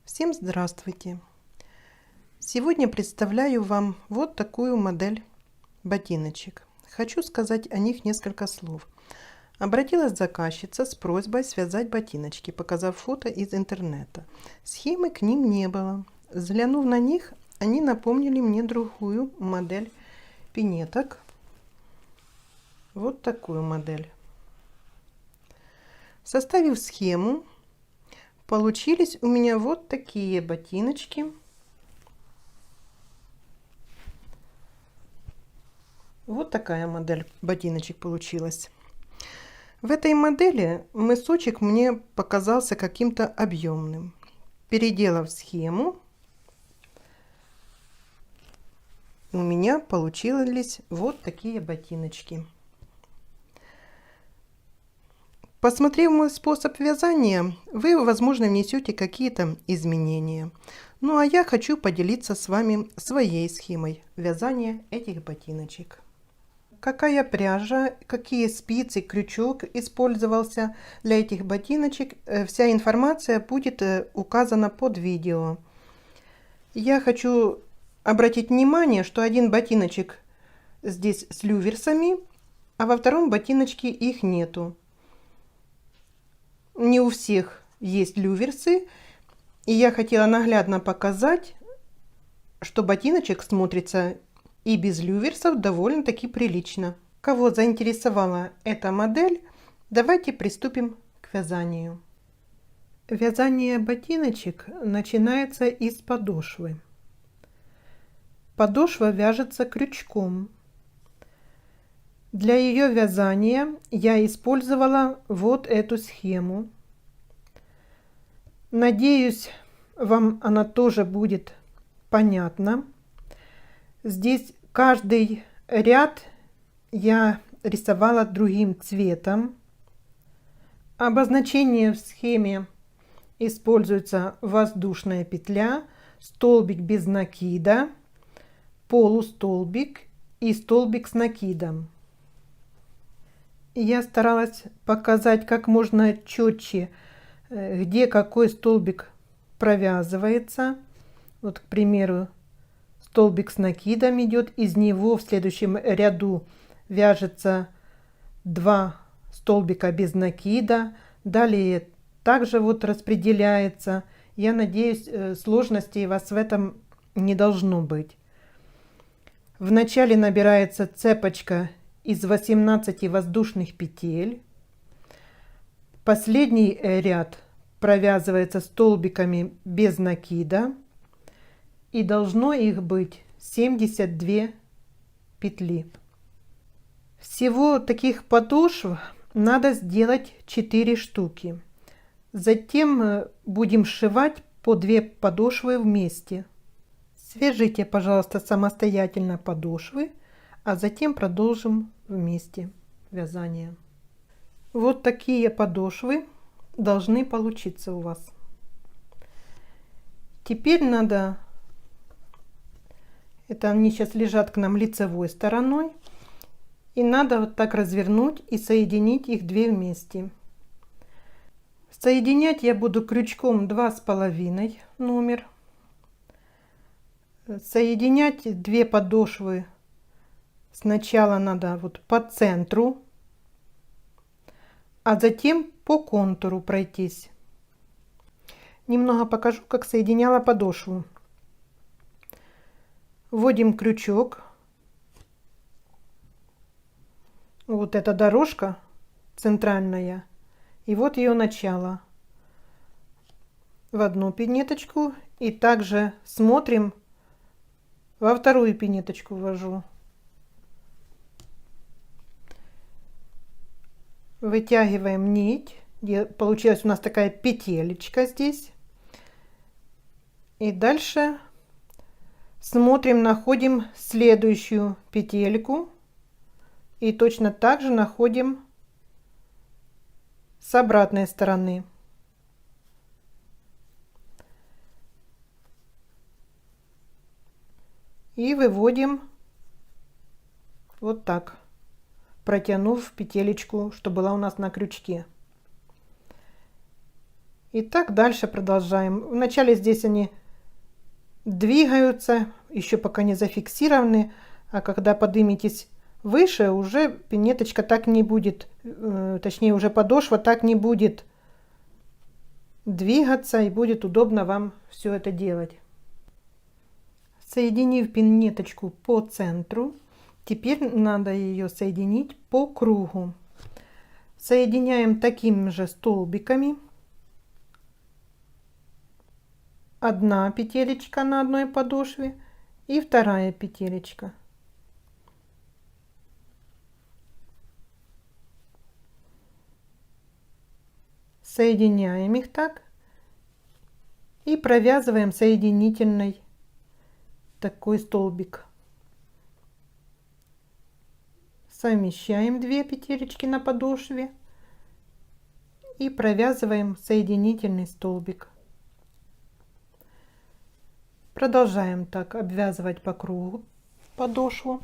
Всем здравствуйте! Сегодня представляю вам вот такую модель ботиночек. Хочу сказать о них несколько слов. Обратилась заказчица с просьбой связать ботиночки, показав фото из интернета. Схемы к ним не было. Взглянув на них, они напомнили мне другую модель пинеток. Вот такую модель. Составив схему, получились у меня вот такие ботиночки. Вот такая модель ботиночек получилась. В этой модели мысочек мне показался каким-то объемным. Переделав схему, у меня получились вот такие ботиночки. Посмотрев мой способ вязания, вы, возможно, внесете какие-то изменения. Ну а я хочу поделиться с вами своей схемой вязания этих ботиночек. Какая пряжа, какие спицы, крючок использовался для этих ботиночек, вся информация будет указана под видео. Я хочу обратить внимание, что один ботиночек здесь с люверсами, а во втором ботиночке их нету. Не у всех есть люверсы, и я хотела наглядно показать, что ботиночек смотрится и без люверсов довольно-таки прилично. Кого заинтересовала эта модель, давайте приступим к вязанию. Вязание ботиночек начинается из подошвы. Подошва вяжется крючком. Для ее вязания я использовала вот эту схему. Надеюсь, вам она тоже будет понятна. Здесь каждый ряд я рисовала другим цветом. Обозначение в схеме используется воздушная петля, столбик без накида, полустолбик и столбик с накидом. Я старалась показать как можно четче, где какой столбик провязывается. Вот, к примеру, столбик с накидом идет, из него в следующем ряду вяжется 2 столбика без накида. Далее также вот распределяется. Я надеюсь, сложностей у вас в этом не должно быть. Вначале набирается цепочка из 18 воздушных петель. Последний ряд провязывается столбиками без накида. И должно их быть 72 петли. Всего таких подошв надо сделать 4 штуки. Затем будем сшивать по 2 подошвы вместе. Свяжите, пожалуйста, самостоятельно подошвы, а затем продолжим вместе вязание. Вот такие подошвы должны получиться у вас. Теперь надо, это они сейчас лежат к нам лицевой стороной, и надо вот так развернуть и соединить их 2 вместе. Соединять я буду крючком 2,5 номер. Соединять 2 подошвы сначала надо вот по центру, а затем по контуру пройтись. Немного покажу, как соединяла подошву. Вводим крючок. Вот эта дорожка центральная. И вот ее начало. В одну пинеточку. И также смотрим, во вторую пинеточку ввожу. Вытягиваем нить. Получилась у нас такая петелечка здесь. И дальше смотрим, находим следующую петельку. И точно так же находим с обратной стороны. И выводим вот так, протянув петелечку, что была у нас на крючке. И так дальше продолжаем. Вначале здесь они двигаются, еще пока не зафиксированы, а когда подниметесь выше, уже пинеточка так не будет, точнее уже подошва так не будет двигаться, и будет удобно вам все это делать. Соединив пинеточку по центру, теперь надо ее соединить по кругу. Соединяем такими же столбиками. Одна петелечка на одной подошве и вторая петелечка. Соединяем их так и провязываем соединительный такой столбик. Совмещаем 2 петелечки на подошве и провязываем соединительный столбик. Продолжаем так обвязывать по кругу подошву.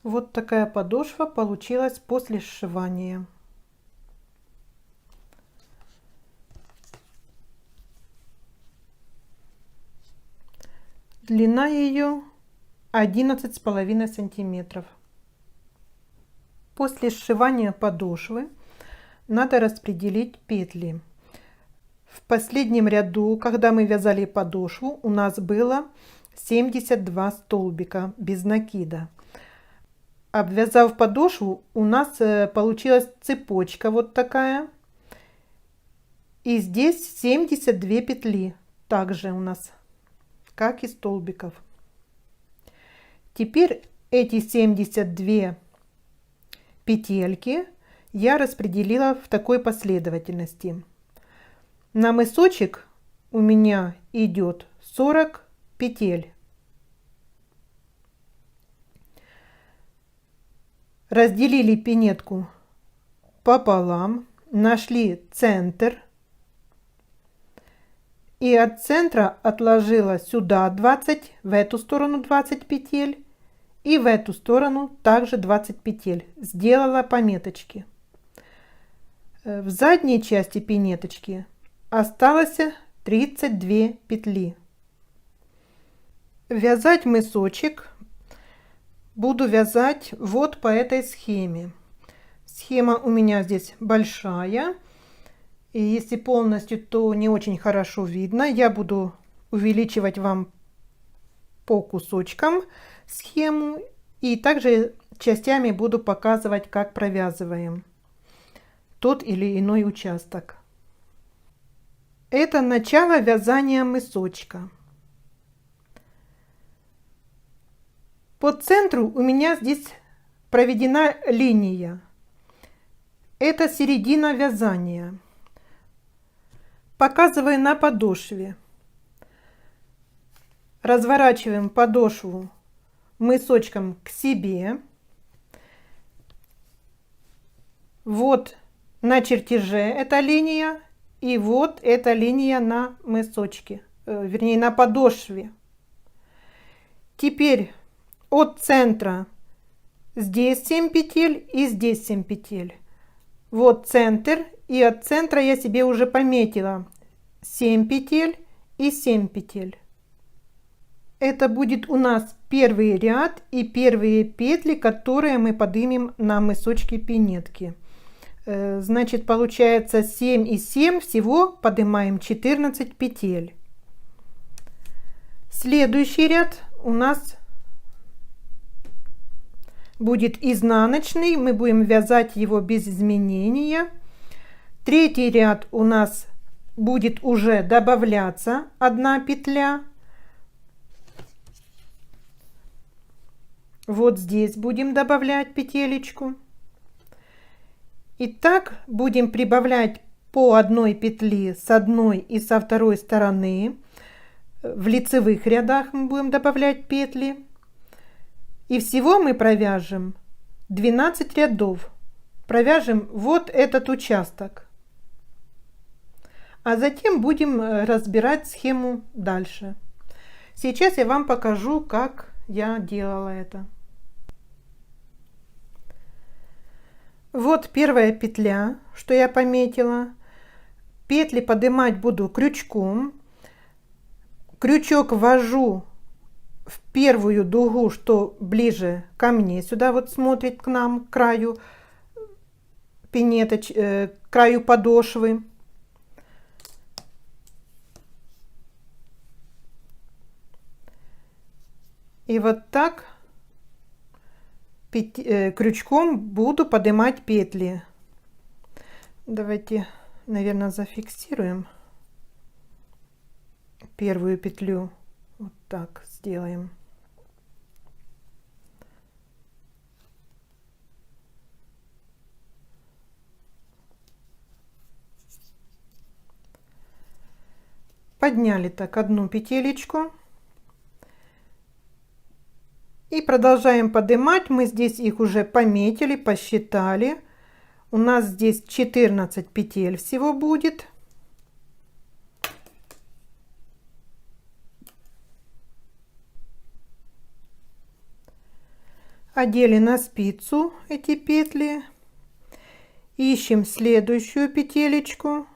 Вот такая подошва получилась после сшивания. Длина ее 11,5 сантиметров. После сшивания подошвы надо распределить петли. В последнем ряду, когда мы вязали подошву, у нас было 72 столбика без накида. Обвязав подошву, у нас получилась цепочка вот такая. И здесь 72 петли также у нас, как и столбиков. Теперь эти 72 петельки я распределила в такой последовательности. На мысочек у меня идет 40 петель. Разделили пинетку пополам, нашли центр. И от центра отложила сюда 20, в эту сторону 20 петель и в эту сторону также 20 петель. Сделала пометочки. В задней части пинеточки осталось 32 петли. Вязать мысочек буду вязать вот по этой схеме. Схема у меня здесь большая. И если полностью, то не очень хорошо видно. Я буду увеличивать вам по кусочкам схему. И также частями буду показывать, как провязываем тот или иной участок. Это начало вязания мысочка. По центру у меня здесь проведена линия. Это середина вязания. Показываю на подошве. Разворачиваем подошву мысочком к себе. Вот на чертеже эта линия. И вот эта линия на мысочке. Вернее, на подошве. Теперь от центра здесь 7 петель и здесь 7 петель. Вот центр, и от центра я себе уже пометила 7 петель и 7 петель. Это будет у нас первый ряд и первые петли, которые мы поднимем на мысочке пинетки. Значит, получается 7 и 7, всего поднимаем 14 петель. Следующий ряд у нас будет изнаночный, мы будем вязать его без изменения. Третий ряд у нас будет уже добавляться 1 петля. Вот здесь будем добавлять петелечку. И так будем прибавлять по 1 петли с одной и со второй стороны. В лицевых рядах мы будем добавлять петли. И всего мы провяжем 12 рядов. Провяжем вот этот участок. А затем будем разбирать схему дальше. Сейчас я вам покажу, как я делала это. Вот первая петля, что я пометила. Петли поднимать буду крючком. Крючок ввожу в первую дугу, что ближе ко мне, сюда вот смотрит к нам, к краю краю подошвы. И вот так крючком буду поднимать петли. Давайте, наверное, зафиксируем первую петлю. Вот так сделаем. Подняли так одну петелечку. И продолжаем поднимать. Мы здесь их уже пометили, посчитали. У нас здесь 14 петель всего будет. Одели на спицу эти петли. Ищем следующую петелечку.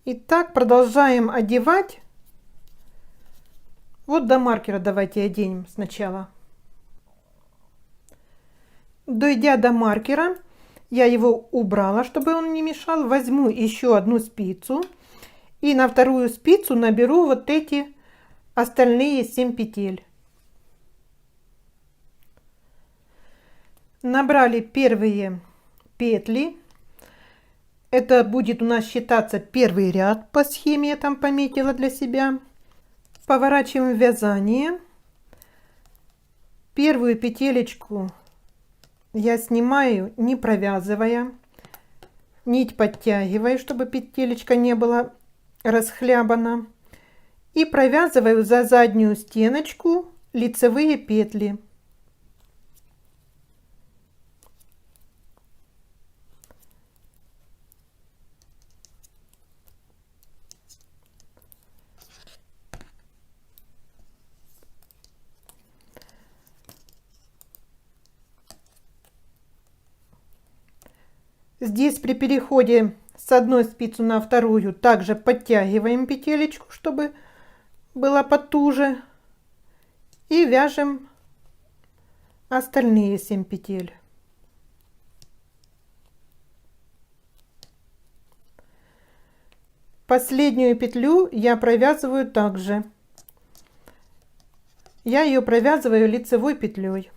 И так продолжаем одевать. Вот до маркера давайте оденем сначала. Дойдя до маркера, я его убрала, чтобы он не мешал. Возьму еще одну спицу и на вторую спицу наберу вот эти остальные 7 петель. Набрали первые петли. Это будет у нас считаться первый ряд по схеме, я там пометила для себя. Поворачиваем вязание. Первую петелечку я снимаю, не провязывая. Нить подтягиваю, чтобы петелечка не была расхлябана. И провязываю за заднюю стеночку лицевые петли. Здесь при переходе с одной спицы на вторую также подтягиваем петелечку, чтобы была потуже. И вяжем остальные 7 петель. Последнюю петлю я провязываю также. Я ее провязываю лицевой петлей.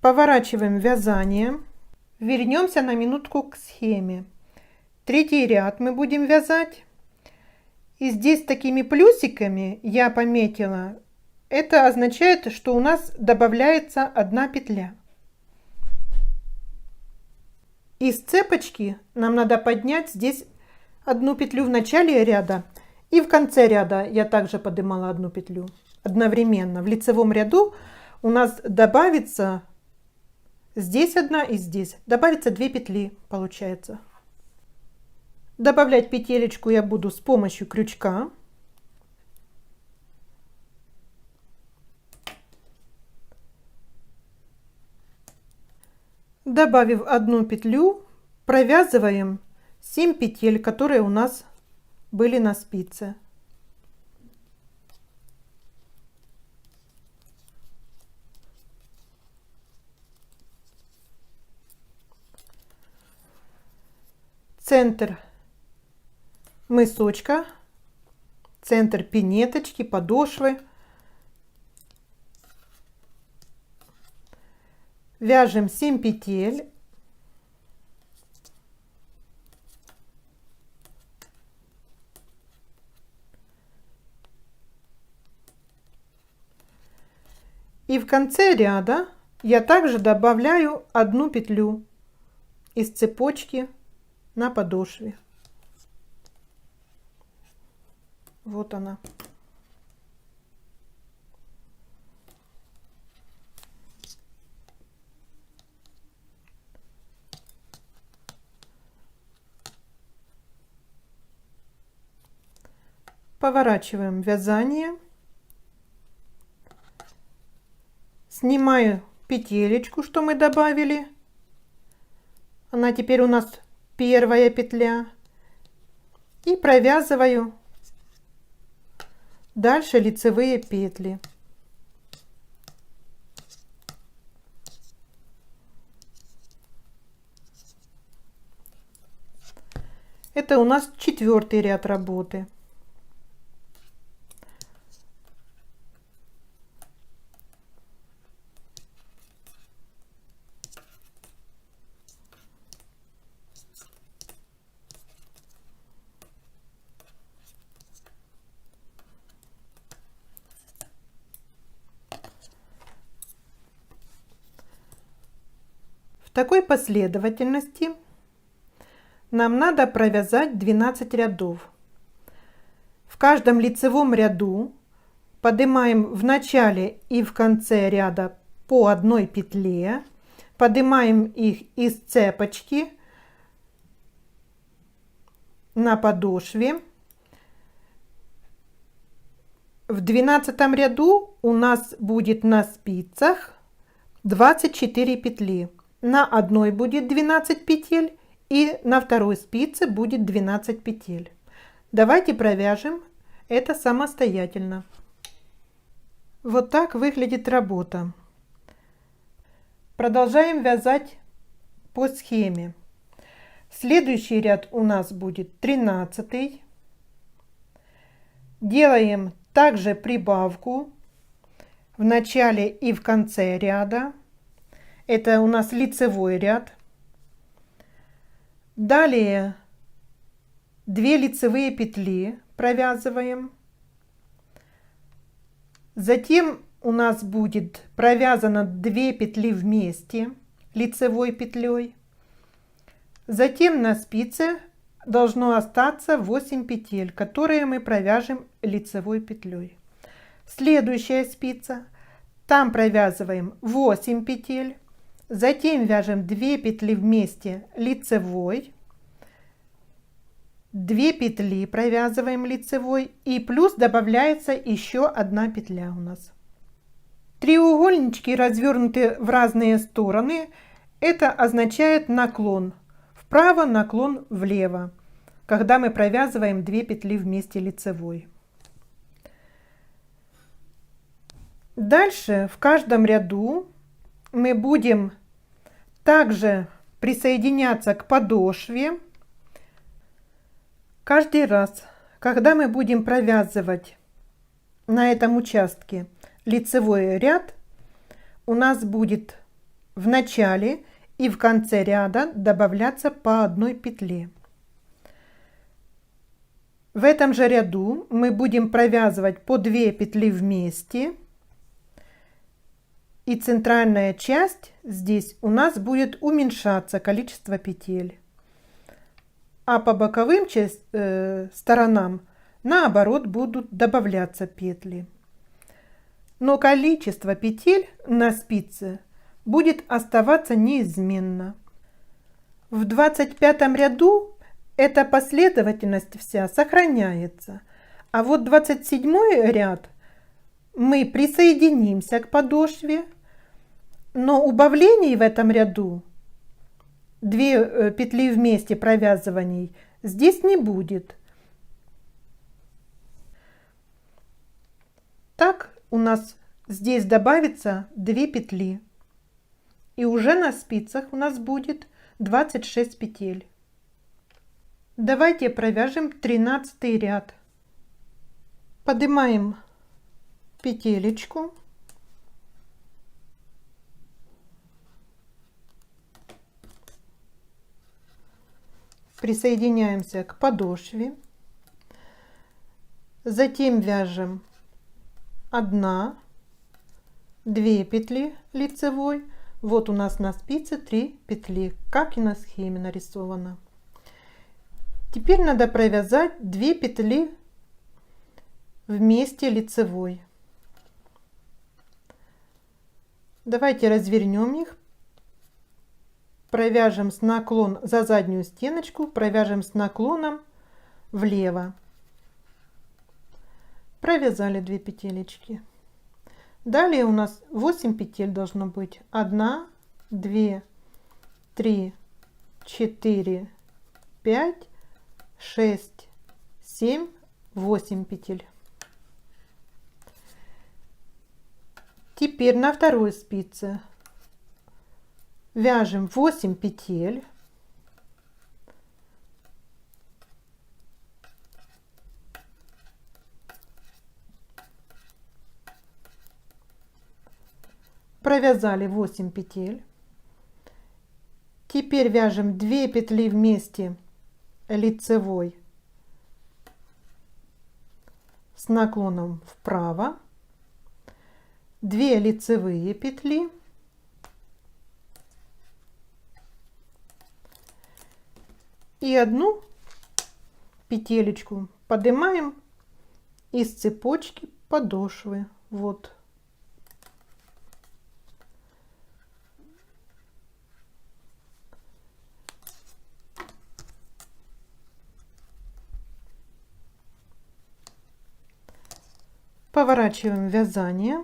Поворачиваем вязание. Вернемся на минутку к схеме. Третий ряд мы будем вязать. И здесь такими плюсиками я пометила. Это означает, что у нас добавляется одна петля. Из цепочки нам надо поднять здесь одну петлю в начале ряда. И в конце ряда я также поднимала одну петлю. Одновременно в лицевом ряду у нас добавится здесь одна и здесь. Добавится 2 петли получается. Добавлять петелечку я буду с помощью крючка. Добавив одну петлю, провязываем 7 петель, которые у нас были на спице. Центр мысочка, центр пинеточки, подошвы. Вяжем 7 петель. И в конце ряда я также добавляю одну петлю из цепочки на подошве. Вот она. Поворачиваем вязание. Снимаю петелечку, что мы добавили. Она теперь у нас первая петля. И провязываю дальше лицевые петли. Это у нас 4-й ряд работы. В такой последовательности нам надо провязать 12 рядов. В каждом лицевом ряду поднимаем в начале и в конце ряда по одной петле, поднимаем их из цепочки на подошве. В 12 ряду у нас будет на спицах 24 петли. На одной будет 12 петель и на второй спице будет 12 петель. Давайте провяжем это самостоятельно. Вот так выглядит работа. Продолжаем вязать по схеме. Следующий ряд у нас будет 13. Делаем также прибавку в начале и в конце ряда. Это у нас лицевой ряд. Далее 2 лицевые петли провязываем. Затем у нас будет провязано 2 петли вместе лицевой петлей. Затем на спице должно остаться 8 петель, которые мы провяжем лицевой петлей. Следующая спица. Там провязываем 8 петель. Затем вяжем 2 петли вместе лицевой, 2 петли провязываем лицевой и плюс добавляется еще 1 петля у нас. Треугольнички развернуты в разные стороны. Это означает наклон вправо, наклон влево, когда мы провязываем 2 петли вместе лицевой. Дальше в каждом ряду мы будем также присоединяться к подошве. Каждый раз, когда мы будем провязывать на этом участке лицевой ряд, у нас будет в начале и в конце ряда добавляться по 1 петле. В этом же ряду мы будем провязывать по 2 петли вместе. И центральная часть здесь у нас будет уменьшаться количество петель. А по боковым сторонам наоборот будут добавляться петли. Но количество петель на спице будет оставаться неизменно. В 25 ряду эта последовательность вся сохраняется. А вот 27 ряд мы присоединимся к подошве, но убавлений в этом ряду, 2 петли вместе провязываний, здесь не будет. Так у нас здесь добавится 2 петли. И уже на спицах у нас будет 26 петель. Давайте провяжем 13 ряд. Поднимаем петелечку. Присоединяемся к подошве. Затем вяжем 1, 2 петли лицевой. Вот у нас на спице 3 петли, как и на схеме нарисовано. Теперь надо провязать 2 петли вместе лицевой. Давайте развернем их, провяжем с наклоном за заднюю стеночку, провяжем с наклоном влево. Провязали 2 петелечки. Далее у нас 8 петель должно быть. 1, 2, 3, 4, 5, 6, 7, 8 петель. Теперь на второй спице вяжем 8 петель. Провязали 8 петель. Теперь вяжем 2 петли вместе лицевой с наклоном вправо, 2 лицевые петли и одну петелечку поднимаем из цепочки подошвы. Вот. Поворачиваем вязание.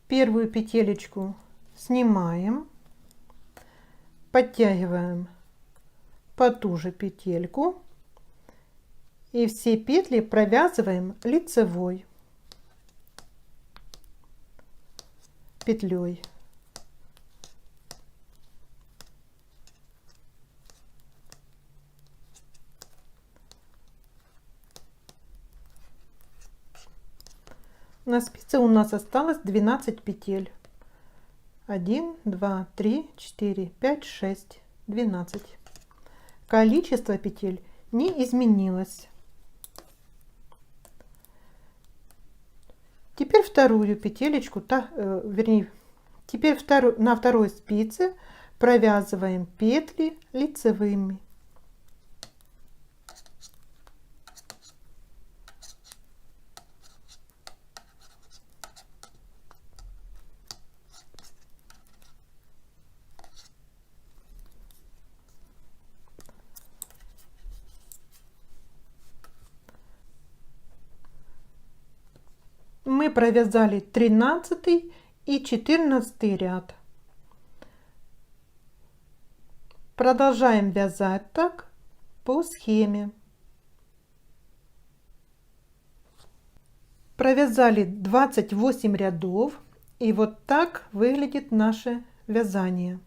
Первую петелечку снимаем, подтягиваем по ту же петельку и все петли провязываем лицевой петлей. На спице у нас осталось 12 петель. 1, 2, 3, 4, 5, 6, 12. Количество петель не изменилось. Теперь вторую петелечку, теперь на второй спице провязываем петли лицевыми. Мы провязали 13 и 14 ряд. Продолжаем вязать так по схеме. Провязали 28 рядов, и вот так выглядит наше вязание.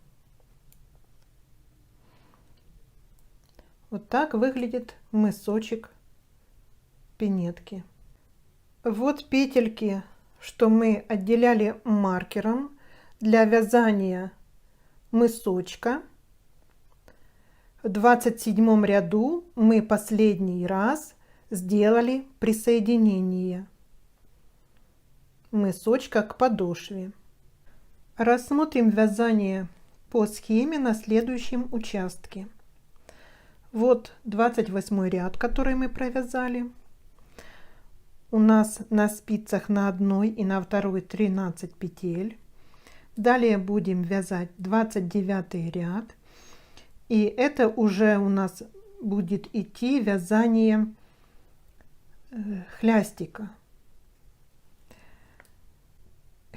Вот так выглядит мысочек пинетки. Вот петельки, что мы отделяли маркером для вязания мысочка. В 27 ряду мы последний раз сделали присоединение мысочка к подошве. Рассмотрим вязание по схеме на следующем участке. Вот 28 ряд, который мы провязали. У нас на спицах на одной и на второй 13 петель. Далее будем вязать 29 ряд. И это уже у нас будет идти вязание хлястика.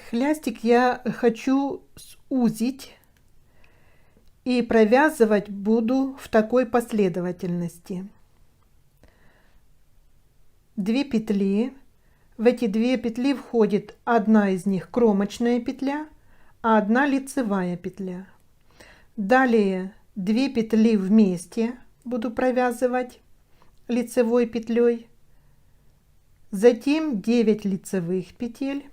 Хлястик я хочу сузить и провязывать буду в такой последовательности. 2 петли. В эти 2 петли входит одна из них кромочная петля, а одна лицевая петля. Далее 2 петли вместе буду провязывать лицевой петлей. Затем 9 лицевых петель.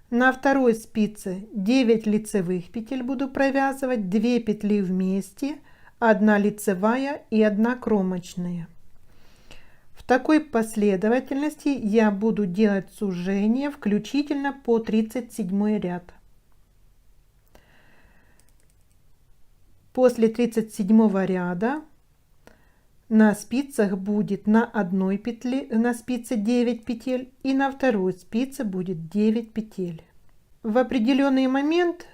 На второй спице 9 лицевых петель буду провязывать, 2 петли вместе, одна лицевая и одна кромочная. В такой последовательности я буду делать сужение включительно по 37 ряд. После 37 ряда на спицах будет на одной петле, на спице 9 петель, и на второй спице будет 9 петель. В определенный момент,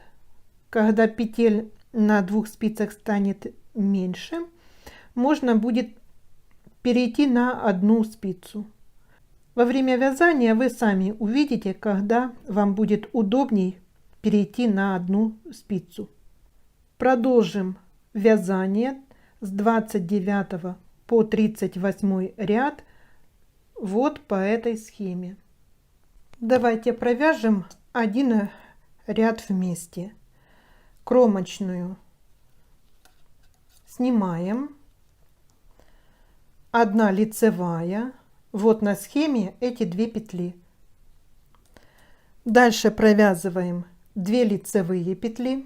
когда петель на 2 спицах станет меньше, можно будет перейти на одну спицу. Во время вязания вы сами увидите, когда вам будет удобней перейти на одну спицу. Продолжим вязание с 29 по 38 ряд вот по этой схеме. Давайте провяжем один ряд вместе. Кромочную снимаем, 1 лицевая, вот на схеме эти 2 петли. Дальше провязываем 2 лицевые петли,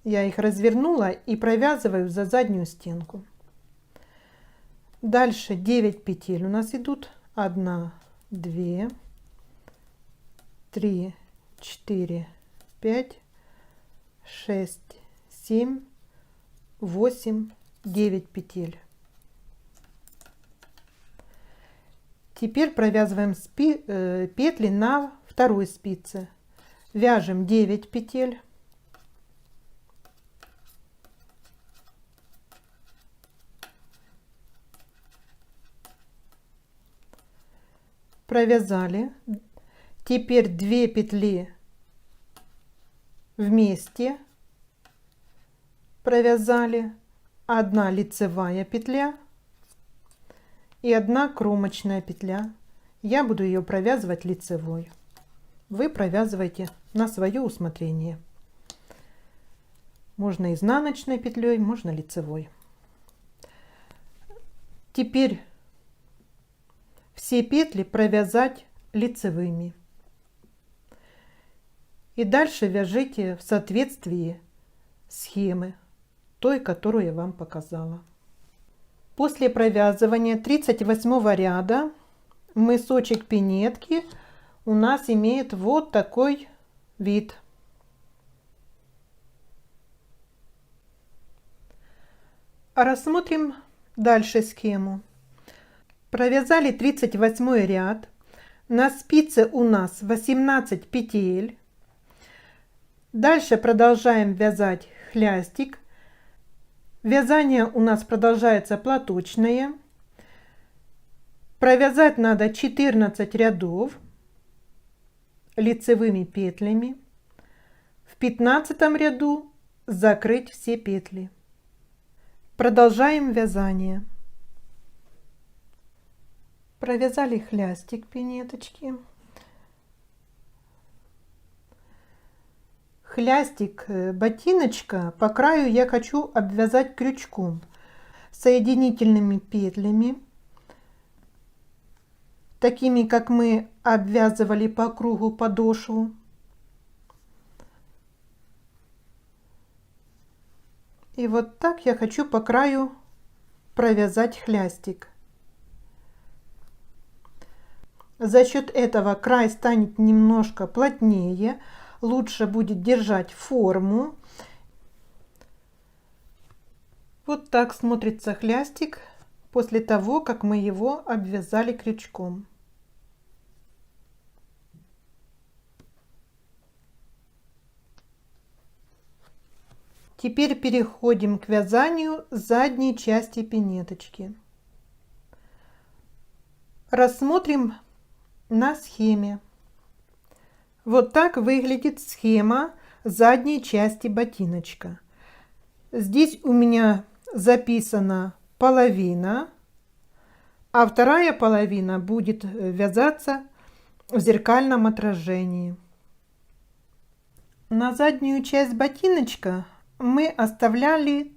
я их развернула и провязываю за заднюю стенку. Дальше 9 петель у нас идут, 1, 2, 3, 4, 5, 6, 7, 8, 9 петель. Теперь провязываем петли на второй спице. Вяжем 9 петель. Провязали. Теперь 2 петли вместе провязали, 1 лицевая петля и 1 кромочная петля. Я буду ее провязывать лицевой. Вы провязываете на свое усмотрение. Можно изнаночной петлей, можно лицевой. Теперь все петли провязать лицевыми. И дальше вяжите в соответствии схемы, той, которую я вам показала. После провязывания 38 ряда мысочек пинетки у нас имеет вот такой вид. Рассмотрим дальше схему. Провязали 38 ряд. На спице у нас 18 петель. Дальше продолжаем вязать хлястик. Вязание у нас продолжается платочное. Провязать надо 14 рядов лицевыми петлями. В 15 ряду закрыть все петли. Продолжаем вязание. Провязали хлястик пинеточки. Хлястик ботиночка по краю я хочу обвязать крючком, соединительными петлями, такими как мы обвязывали по кругу подошву. И вот так я хочу по краю провязать хлястик. За счет этого край станет немножко плотнее, лучше будет держать форму. Вот так смотрится хлястик после того, как мы его обвязали крючком. Теперь переходим к вязанию задней части пинеточки. Рассмотрим на схеме. Вот так выглядит схема задней части ботиночка. Здесь у меня записана половина, а вторая половина будет вязаться в зеркальном отражении. На заднюю часть ботиночка мы оставляли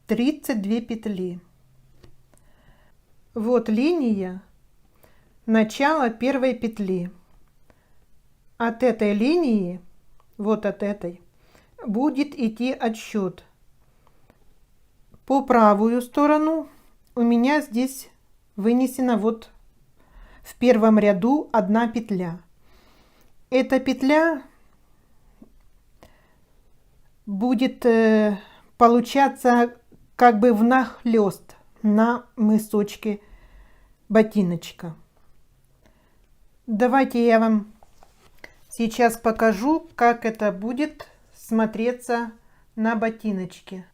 32 петли. Вот линия начала первой петли. От этой линии, вот от этой, будет идти отсчет. По правую сторону у меня здесь вынесена вот в первом ряду 1 петля. Эта петля будет получаться как бы внахлёст на мысочке ботиночка. Давайте я вам сейчас покажу, как это будет смотреться на ботиночке.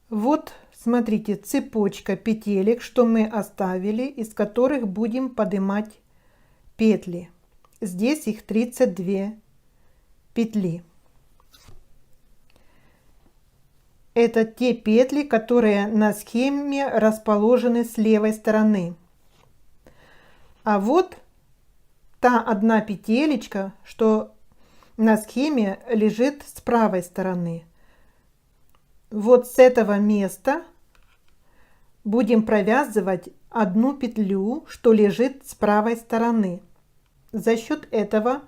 Вот, смотрите, цепочка петелек, что мы оставили, из которых будем поднимать петли. Здесь их 32 петли. Это те петли, которые на схеме расположены с левой стороны. А вот та одна петелечка, что на схеме лежит с правой стороны. Вот с этого места будем провязывать одну петлю, что лежит с правой стороны. За счет этого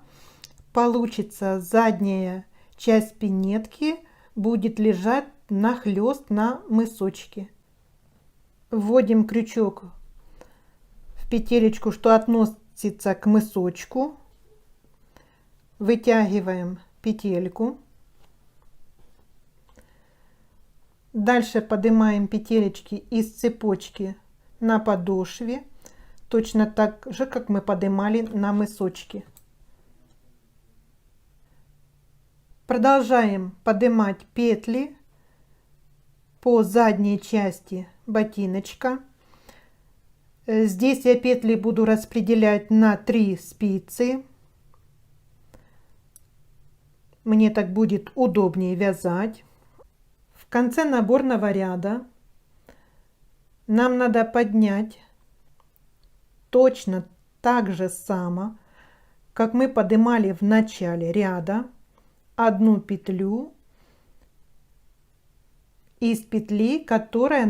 получится задняя часть пинетки будет лежать нахлёст на мысочке. Вводим крючок в петелечку, что относится к мысочку. Вытягиваем петельку. Дальше поднимаем петелечки из цепочки на подошве, точно так же, как мы поднимали на мысочке. Продолжаем поднимать петли по задней части ботиночка. Здесь я петли буду распределять на 3 спицы. Мне так будет удобнее вязать. В конце наборного ряда нам надо поднять точно так же само, как мы поднимали в начале ряда, одну петлю из петли, которая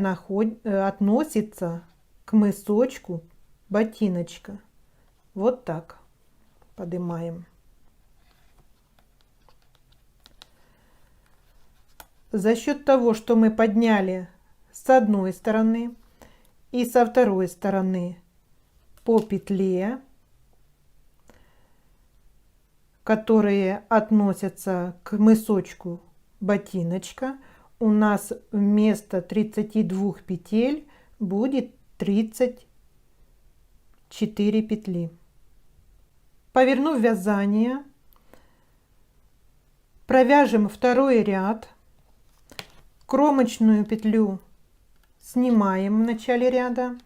относится к мысочку ботиночка. Вот так поднимаем. За счет того, что мы подняли с одной стороны и со второй стороны по петле, которые относятся к мысочку ботиночка, у нас вместо 32 петель будет 34 петли. Повернув вязание, провяжем второй ряд. Кромочную петлю снимаем в начале ряда.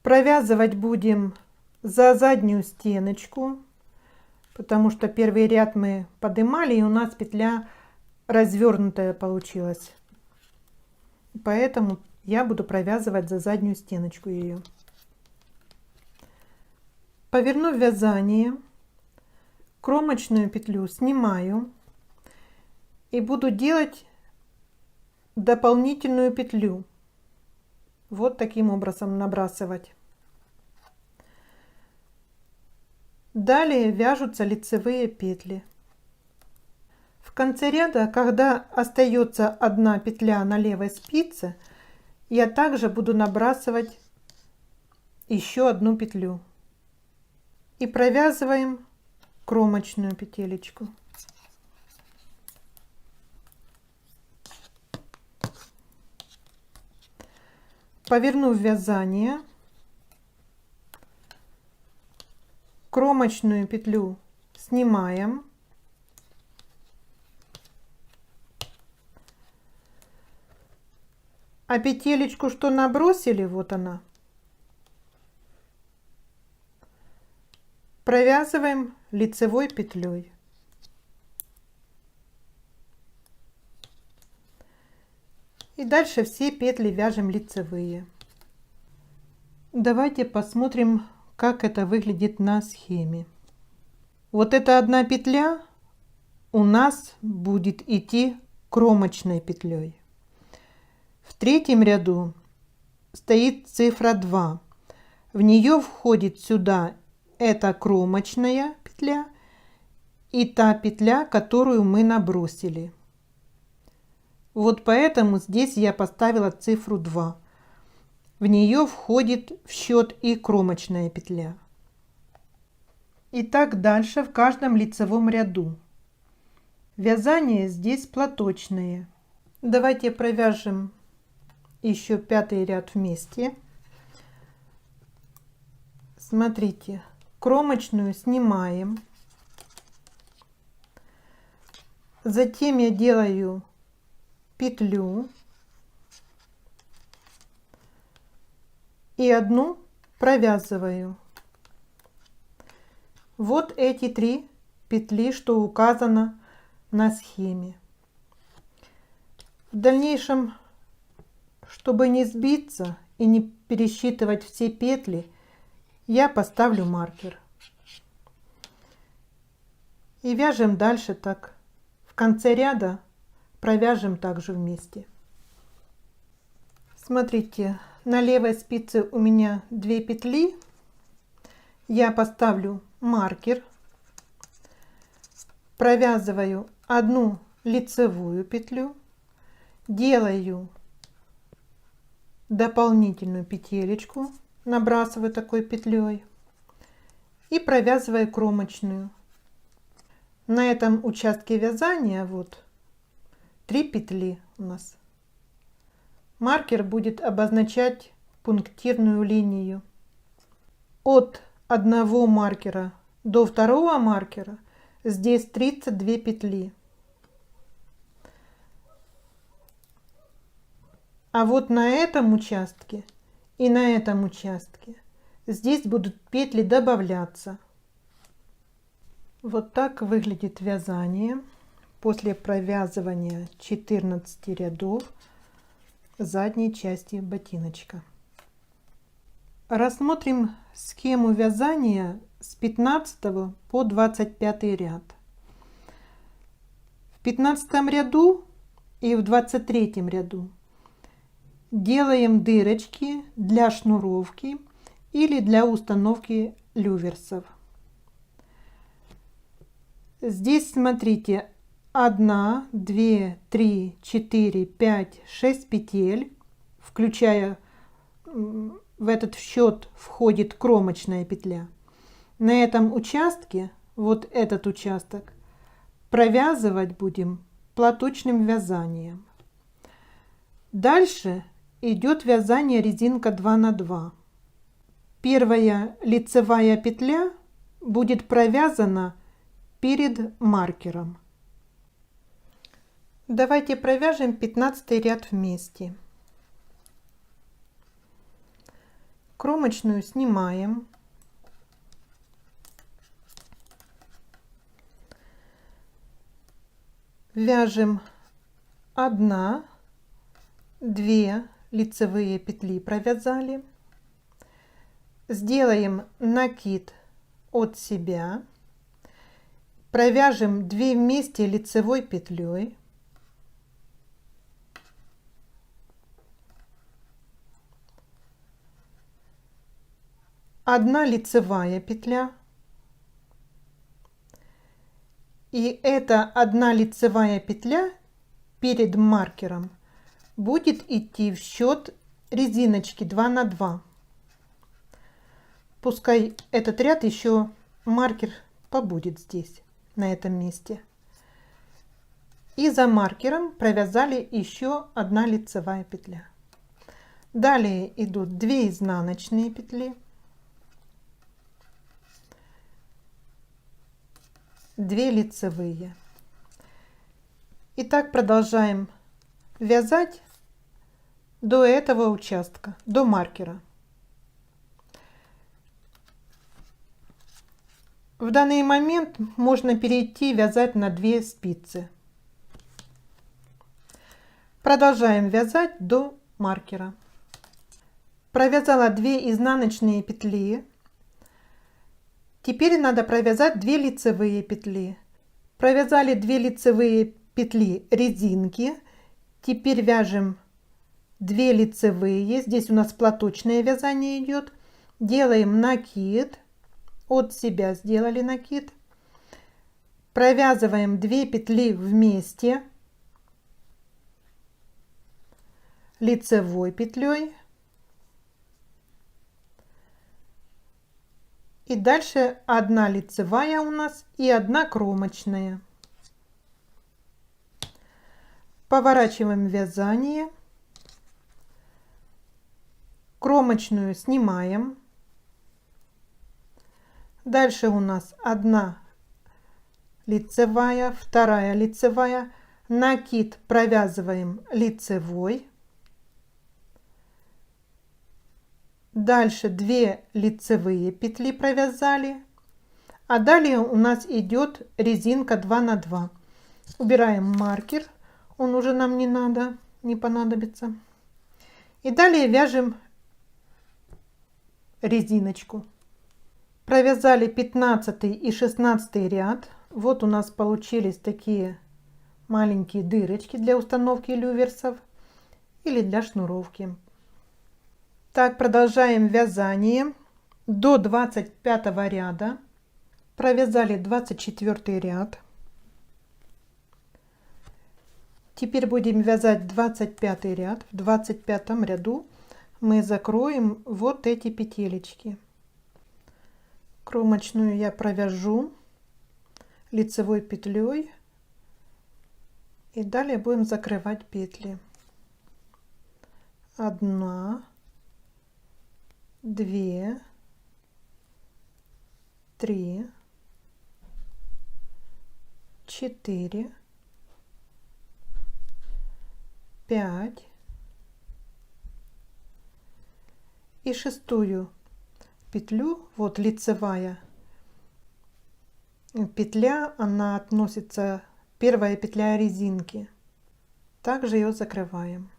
Провязывать будем за заднюю стеночку, потому что первый ряд мы поднимали, и у нас петля развернутая получилась. Поэтому я буду провязывать за заднюю стеночку ее. Повернув вязание, кромочную петлю снимаю и буду делать дополнительную петлю. Вот таким образом набрасывать. Далее вяжутся лицевые петли. В конце ряда, когда остается одна петля на левой спице, я также буду набрасывать еще одну петлю. И провязываем кромочную петелечку. Повернув вязание, кромочную петлю снимаем, а петелечку, что набросили, вот она, провязываем лицевой петлей. И дальше все петли вяжем лицевые. Давайте посмотрим, как это выглядит на схеме. Вот эта одна петля у нас будет идти кромочной петлей. В третьем ряду стоит цифра 2. В нее входит сюда эта кромочная петля и та петля, которую мы набросили. Вот поэтому здесь я поставила цифру 2. В нее входит в счет и кромочная петля. И так дальше в каждом лицевом ряду. Вязание здесь платочное. Давайте провяжем еще 5-й ряд вместе. Смотрите, кромочную снимаем. Затем я делаю петлю и одну провязываю. Вот эти 3 петли, что указано на схеме. В дальнейшем, чтобы не сбиться и не пересчитывать все петли, я поставлю маркер. И вяжем дальше так. В конце ряда провяжем также вместе. Смотрите, на левой спице у меня 2 петли. Я поставлю маркер, провязываю одну лицевую петлю, делаю дополнительную петелечку, набрасываю такой петлей и провязываю кромочную. На этом участке вязания вот 3 петли у нас. Маркер будет обозначать пунктирную линию. От одного маркера до второго маркера здесь 32 петли. А вот на этом участке и на этом участке здесь будут петли добавляться. Вот так выглядит вязание после провязывания 14 рядов задней части ботиночка. Рассмотрим схему вязания с 15 по 25 ряд. В 15 ряду и в 23 ряду делаем дырочки для шнуровки или для установки люверсов. Здесь смотрите, 1, 2, 3, 4, 5, 6 петель, включая в этот счет входит кромочная петля. На этом участке, вот этот участок, провязывать будем платочным вязанием. Дальше идет вязание резинка 2 на 2. Первая лицевая петля будет провязана перед маркером. Давайте провяжем 15 ряд вместе. Кромочную снимаем. Вяжем 1, 2 лицевые петли провязали. Сделаем накид от себя. Провяжем 2 вместе лицевой петлей. Одна лицевая петля. И эта одна лицевая петля перед маркером будет идти в счет резиночки 2 на 2. Пускай этот ряд еще маркер побудет здесь, на этом месте. И за маркером провязали еще одна лицевая петля. Далее идут 2 изнаночные петли, 2 лицевые. И так продолжаем вязать до этого участка, до маркера. В данный момент можно перейти вязать на 2 спицы. Продолжаем вязать до маркера. Провязала 2 изнаночные петли. Теперь надо провязать 2 лицевые петли. Провязали 2 лицевые петли резинки. Теперь вяжем 2 лицевые. Здесь у нас платочное вязание идет. Делаем накид. От себя сделали накид. Провязываем 2 петли вместе лицевой петлей. И дальше 1 лицевая у нас и 1 кромочная. Поворачиваем вязание. Кромочную снимаем. Дальше у нас одна лицевая, вторая лицевая. Накид провязываем лицевой. Дальше 2 лицевые петли провязали. А далее у нас идет резинка 2 на 2. Убираем маркер, он уже нам не надо, не понадобится. И далее вяжем резиночку. Провязали 15 и 16 ряд. Вот у нас получились такие маленькие дырочки для установки люверсов или для шнуровки. Так, продолжаем вязание до 25 ряда. Провязали 24 ряд. Теперь будем вязать 25 ряд. В 25 ряду мы закроем вот эти петелечки. Кромочную я провяжу лицевой петлей. И далее будем закрывать петли. 1, 2, 3, 4, 5 и шестую петлю, вот лицевая петля, она относится, первая петля резинки. Также ее закрываем.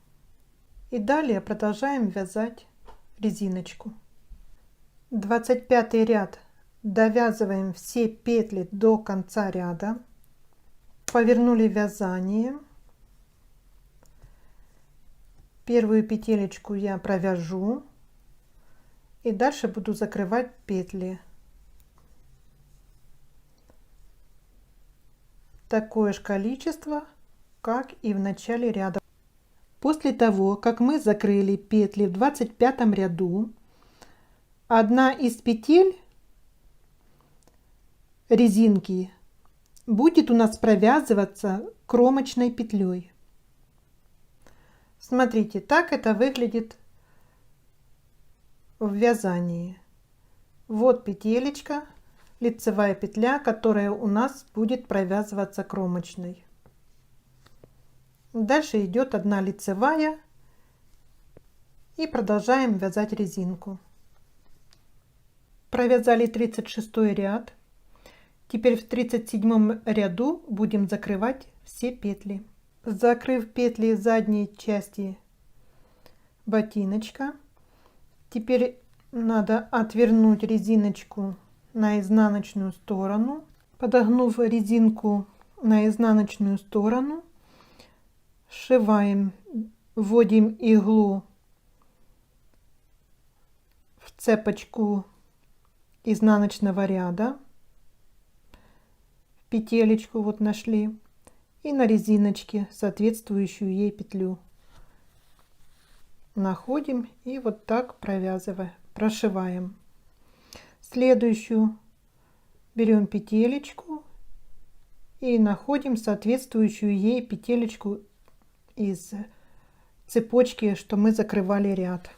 И далее продолжаем вязать резиночку. 25 ряд довязываем все петли до конца ряда. Повернули вязание. Первую петелечку я провяжу. И дальше буду закрывать петли. Такое же количество, как и в начале ряда. После того, как мы закрыли петли в 25 ряду, одна из петель резинки будет у нас провязываться кромочной петлей. Смотрите, так это выглядит в вязании. Вот петелечка, лицевая петля, которая у нас будет провязываться кромочной. Дальше идет одна лицевая и продолжаем вязать резинку. Провязали 36 ряд. Теперь в 37 ряду будем закрывать все петли. Закрыв петли задней части ботиночка, теперь надо отвернуть резиночку на изнаночную сторону. Подогнув резинку на изнаночную сторону, сшиваем, вводим иглу в цепочку изнаночного ряда, петелечку вот нашли, и на резиночке соответствующую ей петлю находим и вот так провязываем, прошиваем. Следующую берем петелечку и находим соответствующую ей петелечку из цепочки, что мы закрывали ряд.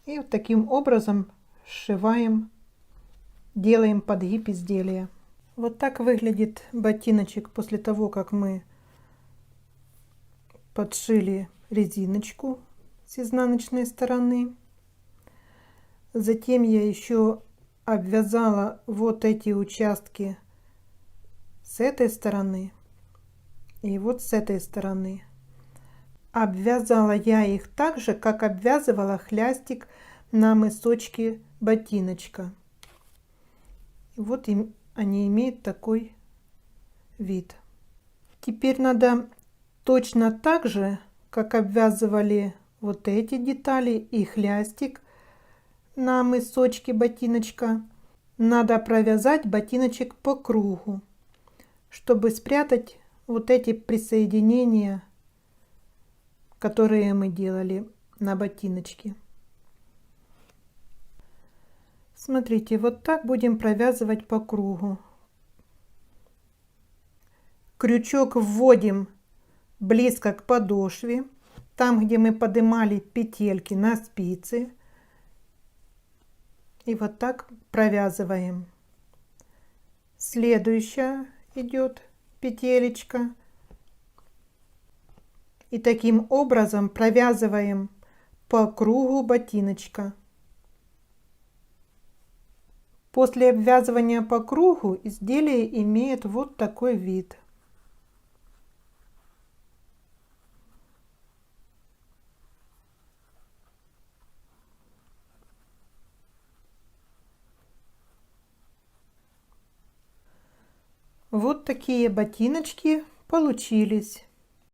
И вот таким образом сшиваем, делаем подгиб изделия. Вот так выглядит ботиночек после того, как мы подшили резиночку с изнаночной стороны. Затем я еще обвязала вот эти участки с этой стороны и вот с этой стороны. Обвязала я их так же, как обвязывала хлястик на мысочке ботиночка. Вот они имеют такой вид. Теперь надо точно так же, как обвязывали вот эти детали и хлястик на мысочке ботиночка, надо провязать ботиночек по кругу, чтобы спрятать вот эти присоединения, которые мы делали на ботиночке. Смотрите, вот так будем провязывать по кругу. Крючок вводим близко к подошве там, где мы поднимали петельки на спицы. И вот так провязываем. Следующая идет петелечка. И таким образом провязываем по кругу ботиночка. После обвязывания по кругу изделие имеет вот такой вид. Вот такие ботиночки получились.